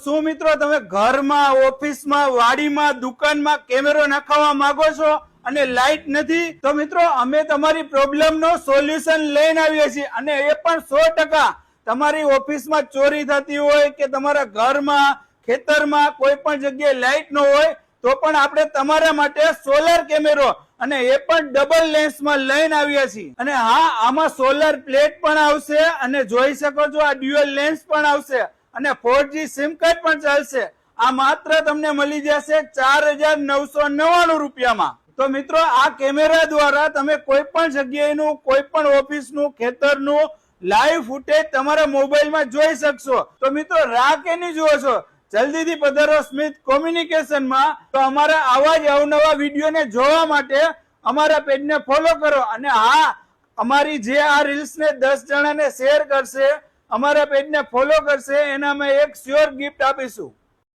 શું મિત્રો તમે ઘરમાં, ઓફિસમાં, વાડીમાં, દુકાનમાં કેમેરો નખાવવા માંગો છો અને લાઇટ નથી? તો મિત્રો અમે તમારી પ્રોબ્લેમનો સોલ્યુશન લઈને આવીએ છીએ અને એ પણ 100%. તમારી ઓફિસમાં ચોરી થતી હોય કે તમારા ઘરમાં, ખેતરમાં કોઈ પણ જગ્યાએ લાઇટ ન હોય તો પણ આપણે તમારા માટે સોલર કેમેરો અને એ પણ ડબલ લેન્સમાં લઈને આવ્યા છીએ. અને હા, આમાં સોલર પ્લેટ પણ આવશે અને જોઈ શકો છો આ ડ્યુઅલ લેન્સ પણ આવશે અને 4G સિમ કાર્ડ પણ ચાલશે. આ માત્ર તમને મળી જશે 4,999 રૂપિયામાં. તો મિત્રો આ કેમેરા દ્વારા તમે કોઈ પણ જગ્યાએનું, કોઈ પણ ઓફિસનું, ખેતરનું લાઈવ ફૂટેજ તમારા મોબાઈલમાં જોઈ શકશો. તો મિત્રો રાહ કેની જુઓ છો? જલ્દીથી પધારો સ્મિથ કોમ્યુનિકેશનમાં. તો અમારા આવા જ અવનવા વિડીયોને જોવા માટે અમારા પેજને ફોલો કરો. અને હા, અમારી જે આ રીલ્સને 10 જણાને શેર કરશે, અમારા પેજને ફોલો કરશે, એને અમે એક શ્યોર ગિફ્ટ આપીશું.